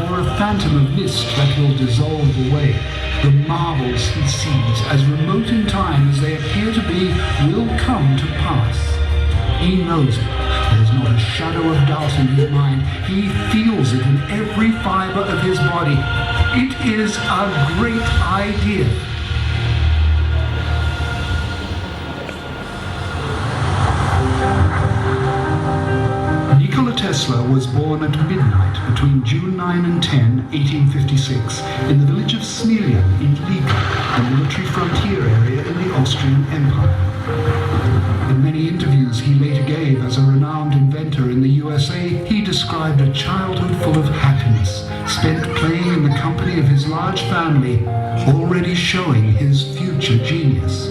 or a phantom of mist that will dissolve away. The marvels he sees, as remote in time as they appear to be, will come to pass. He knows it. There's not a shadow of doubt in his mind. He feels it in every fiber of his body. It is a great idea. Nikola Tesla was born at midnight between June 9 and 10, 1856, in the village of Smiljan in Liga, a military frontier area in the Austrian Empire. In many interviews he later gave as a renowned inventor in the USA, he described a childhood full of happiness, spent playing in the company of his large family, already showing his future genius.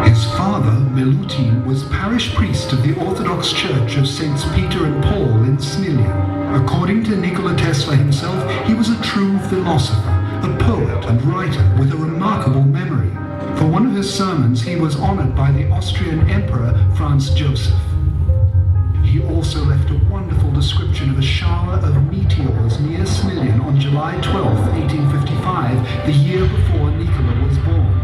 His father, Milutin, was parish priest of the Orthodox Church of Saints Peter and Paul in Smiljan. According to Nikola Tesla himself, he was a true philosopher, a poet and writer with a remarkable memory. For one of his sermons, he was honored by the Austrian Emperor Franz Joseph. He also left a wonderful description of a shower of meteors near Smiljan on July 12, 1855, the year before Nikola was born.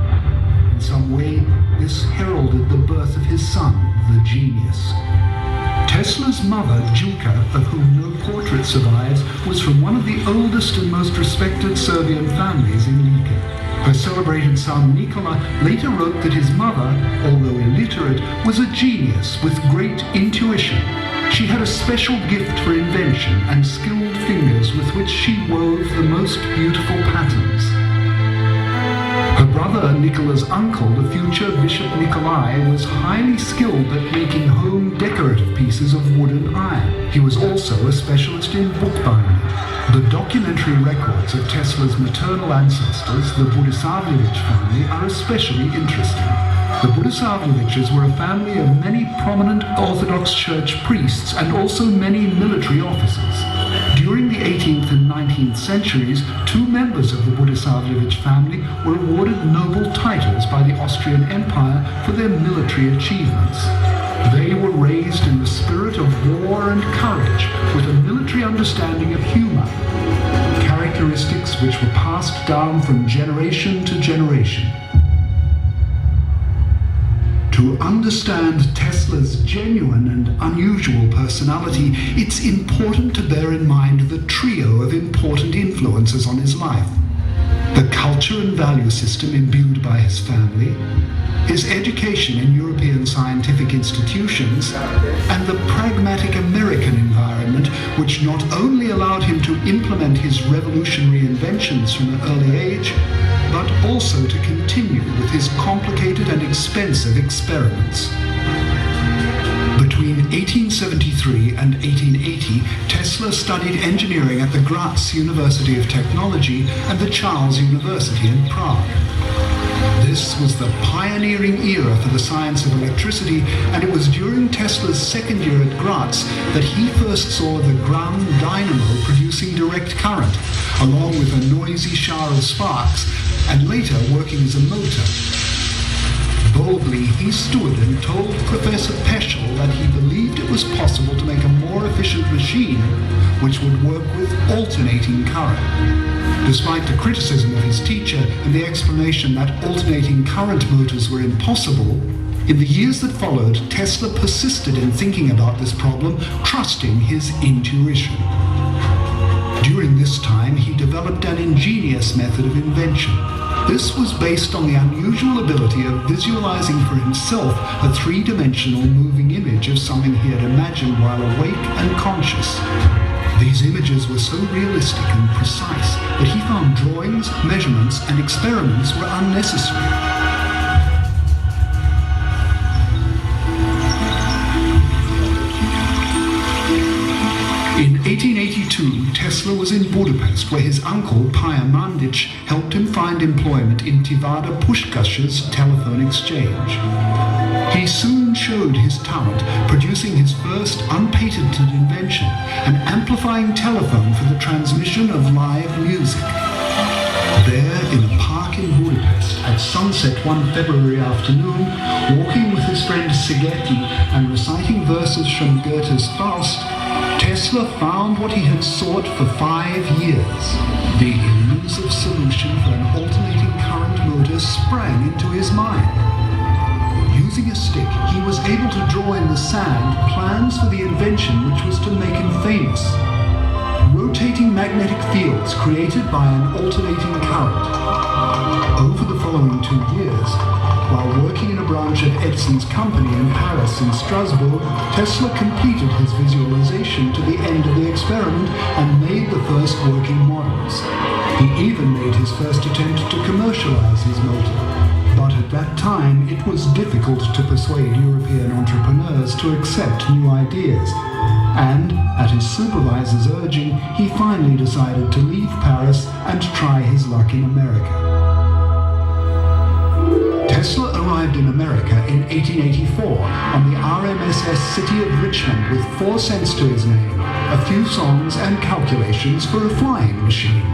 In some way, this heralded the birth of his son, the genius. Tesla's mother, Julka, of whom no portrait survives, was from one of the oldest and most respected Serbian families in Liga. Her celebrated son, Nikola, later wrote that his mother, although illiterate, was a genius with great intuition. She had a special gift for invention and skilled fingers with which she wove the most beautiful patterns. Her brother, Nikola's uncle, the future Bishop Nikolai, was highly skilled at making home decorative pieces of wood and iron. He was also a specialist in bookbinding. The documentary records of Tesla's maternal ancestors, the Budisavljević family, are especially interesting. The Budisavljevićes were a family of many prominent Orthodox Church priests and also many military officers. During the 18th and 19th centuries, two members of the Budisavljević family were awarded noble titles by the Austrian Empire for their military achievements. They were raised in the spirit of war and courage, with a military understanding of humor, characteristics which were passed down from generation to generation. To understand Tesla's genuine and unusual personality, it's important to bear in mind the trio of important influences on his life: the culture and value system imbued by his family, his education in European scientific institutions, and the pragmatic American environment, which not only allowed him to implement his revolutionary inventions from an early age, but also to continue with his complicated and expensive experiments. Between 1873 and 1880, Tesla studied engineering at the Graz University of Technology and the Charles University in Prague. This was the pioneering era for the science of electricity, and it was during Tesla's second year at Graz that he first saw the Gramme dynamo producing direct current, along with a noisy shower of sparks, and later working as a motor. Boldly, he stood and told Professor Peschel that he believed it was possible to make a more efficient machine which would work with alternating current. Despite the criticism of his teacher and the explanation that alternating current motors were impossible, in the years that followed, Tesla persisted in thinking about this problem, trusting his intuition. During this time, he developed an ingenious method of invention. This was based on the unusual ability of visualizing for himself a three-dimensional moving image of something he had imagined while awake and conscious. These images were so realistic and precise that he found drawings, measurements, and experiments were unnecessary. In 1882, Tesla was in Budapest, where his uncle, Pia Mandic, helped him find employment in Tivada Puskas's telephone exchange. He soon showed his talent, producing his first unpatented invention, an amplifying telephone for the transmission of live music. There, in a park in Budapest, at sunset one February afternoon, walking with his friend Szigeti and reciting verses from Goethe's Faust, Tesla found what he had sought for 5 years. The elusive solution for an alternating current motor sprang into his mind. Using a stick, he was able to draw in the sand plans for the invention which was to make him famous. Rotating magnetic fields created by an alternating current. Over the following 2 years, while working in a branch of Edison's company in Paris and Strasbourg, Tesla completed his visualization to the end of the experiment and made the first working models. He even made his first attempt to commercialize his motor. But at that time, it was difficult to persuade European entrepreneurs to accept new ideas. And, at his supervisor's urging, he finally decided to leave Paris and try his luck in America. Tesla arrived in America in 1884 on the RMSS City of Richmond with 4 cents to his name, a few songs and calculations for a flying machine.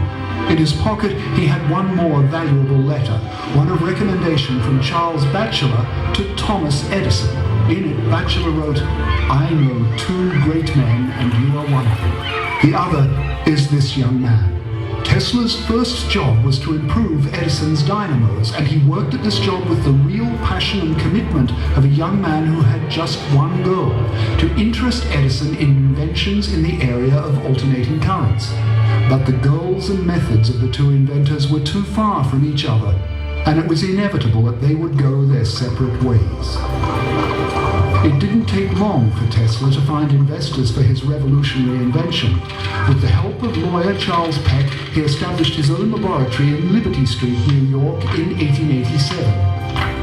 In his pocket, he had one more valuable letter, one of recommendation from Charles Batchelor to Thomas Edison. In it, Batchelor wrote, "I know 2 great men and you are one of them. The other is this young man." Tesla's first job was to improve Edison's dynamos, and he worked at this job with the real passion and commitment of a young man who had just one goal: to interest Edison in inventions in the area of alternating currents. But the goals and methods of the 2 inventors were too far from each other, and it was inevitable that they would go their separate ways. It didn't take long for Tesla to find investors for his revolutionary invention. With the help of lawyer Charles Peck, he established his own laboratory in Liberty Street, New York in 1887.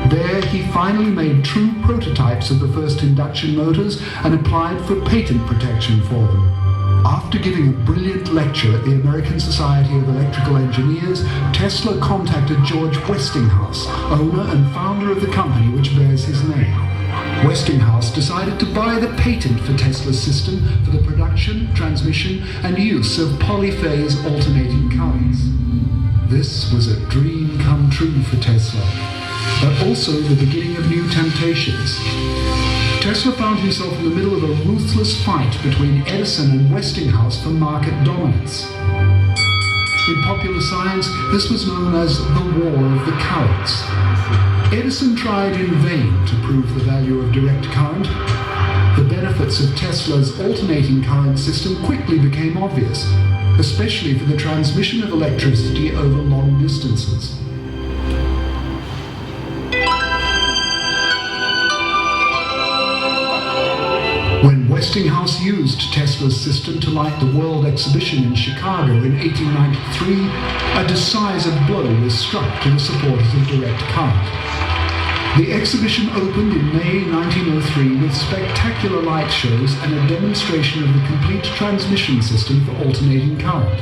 There, he finally made true prototypes of the first induction motors and applied for patent protection for them. After giving a brilliant lecture at the American Society of Electrical Engineers, Tesla contacted George Westinghouse, owner and founder of the company which bears his name. Westinghouse decided to buy the patent for Tesla's system for the production, transmission, and use of polyphase alternating currents. This was a dream come true for Tesla, but also the beginning of new temptations. Tesla found himself in the middle of a ruthless fight between Edison and Westinghouse for market dominance. In popular science, this was known as the War of the Currents. Edison tried in vain to prove the value of direct current. The benefits of Tesla's alternating current system quickly became obvious, especially for the transmission of electricity over long distances. When Westinghouse used Tesla's system to light the World Exhibition in Chicago in 1893, a decisive blow was struck to the supporters of direct current. The exhibition opened in May 1903 with spectacular light shows and a demonstration of the complete transmission system for alternating current.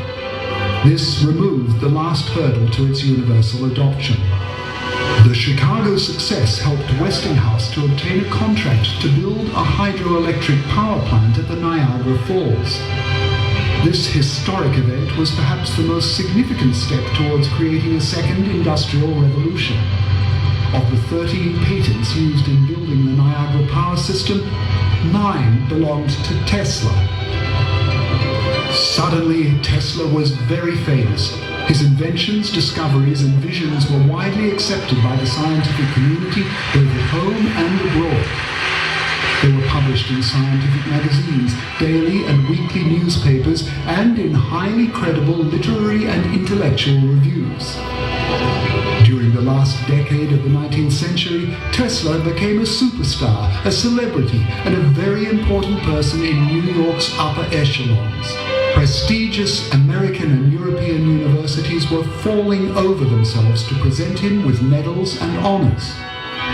This removed the last hurdle to its universal adoption. The Chicago success helped Westinghouse to obtain a contract to build a hydroelectric power plant at the Niagara Falls. This historic event was perhaps the most significant step towards creating a second industrial revolution. Of the 13 patents used in building the Niagara power system, 9 belonged to Tesla. Suddenly, Tesla was very famous. His inventions, discoveries, and visions were widely accepted by the scientific community, both at home and abroad. They were published in scientific magazines, daily and weekly newspapers, and in highly credible literary and intellectual reviews. During the last decade of the 19th century, Tesla became a superstar, a celebrity, and a very important person in New York's upper echelons. Prestigious American and European universities were falling over themselves to present him with medals and honors.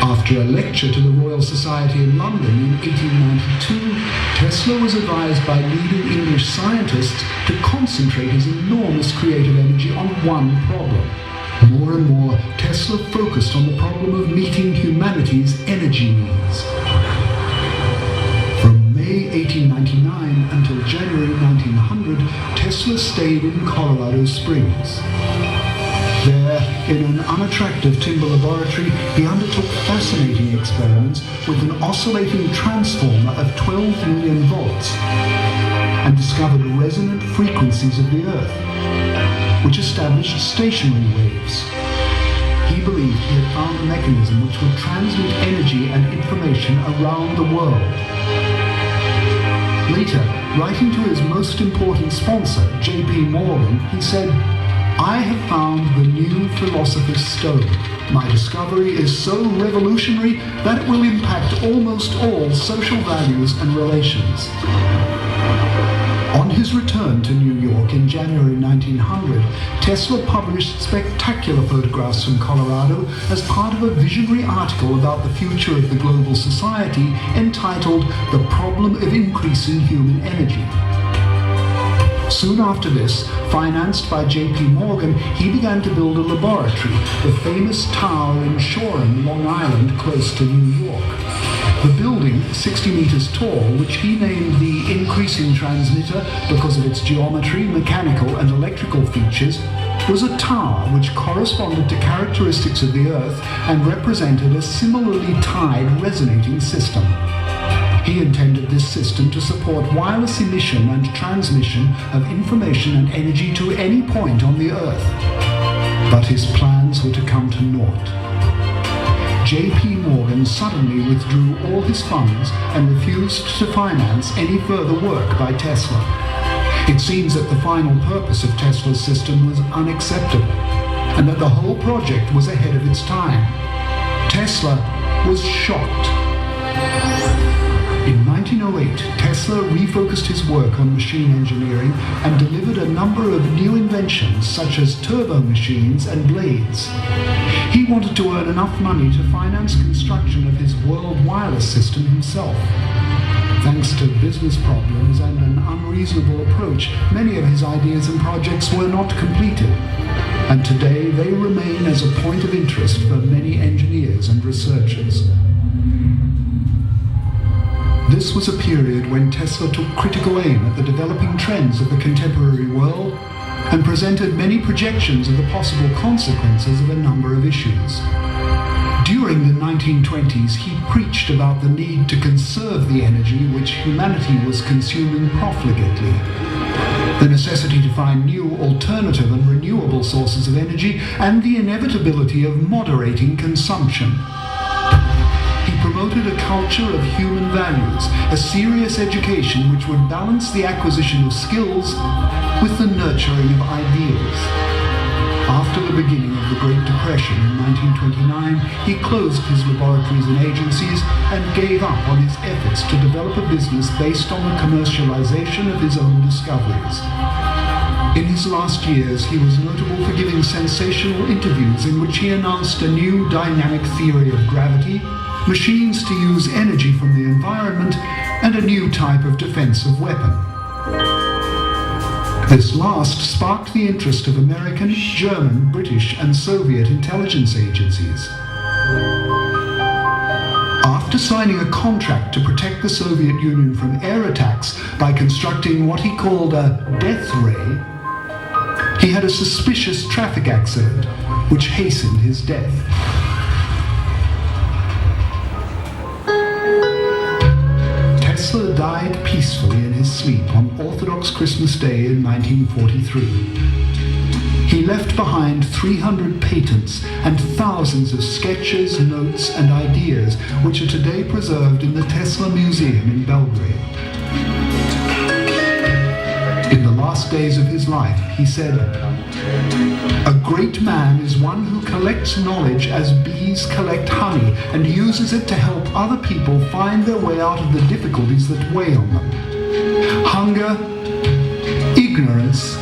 After a lecture to the Royal Society in London in 1892, Tesla was advised by leading English scientists to concentrate his enormous creative energy on one problem. More and more, Tesla focused on the problem of meeting humanity's energy needs. From May 1899 until January 1900, Tesla stayed in Colorado Springs. There, in an unattractive timber laboratory, he undertook fascinating experiments with an oscillating transformer of 12 million volts. And discovered resonant frequencies of the Earth, which established stationary waves. He believed he had found a mechanism which would transmit energy and information around the world. Later, writing to his most important sponsor, J.P. Morgan, he said, "I have found the new philosopher's stone. My discovery is so revolutionary that it will impact almost all social values and relations." On his return to New York in January 1900, Tesla published spectacular photographs from Colorado as part of a visionary article about the future of the global society entitled "The Problem of Increasing Human Energy." Soon after this, financed by J.P. Morgan, he began to build a laboratory, the famous tower in Shoreham, Long Island, close to New York. The building, 60 meters tall, which he named the increasing transmitter because of its geometry, mechanical and electrical features, was a tower which corresponded to characteristics of the Earth and represented a similarly tied resonating system. He intended this system to support wireless emission and transmission of information and energy to any point on the Earth. But his plans were to come to naught. J.P. Morgan suddenly withdrew all his funds and refused to finance any further work by Tesla. It seems that the final purpose of Tesla's system was unacceptable, and that the whole project was ahead of its time. Tesla was shocked. In 1908, Tesla refocused his work on machine engineering and delivered a number of new inventions such as turbo machines and blades. He wanted to earn enough money to finance construction of his world wireless system himself. Thanks to business problems and an unreasonable approach, many of his ideas and projects were not completed, and today they remain as a point of interest for many engineers and researchers. This was a period when Tesla took critical aim at the developing trends of the contemporary world and presented many projections of the possible consequences of a number of issues. During the 1920s, he preached about the need to conserve the energy which humanity was consuming profligately, the necessity to find new alternative and renewable sources of energy, and the inevitability of moderating consumption. He promoted a culture of human values, a serious education which would balance the acquisition of skills with the nurturing of ideals. After the beginning of the Great Depression in 1929, he closed his laboratories and agencies and gave up on his efforts to develop a business based on the commercialization of his own discoveries. In his last years, he was notable for giving sensational interviews in which he announced a new dynamic theory of gravity, machines to use energy from the environment, and a new type of defensive weapon. This last sparked the interest of American, German, British, and Soviet intelligence agencies. After signing a contract to protect the Soviet Union from air attacks by constructing what he called a death ray, he had a suspicious traffic accident which hastened his death. Tesla died peacefully in his sleep on Orthodox Christmas Day in 1943. He left behind 300 patents and thousands of sketches, notes, and ideas which are today preserved in the Tesla Museum in Belgrade. In the last days of his life, he said, "A great man is one who collects knowledge as bees collect honey and uses it to help other people find their way out of the difficulties that weigh on them. Hunger, ignorance,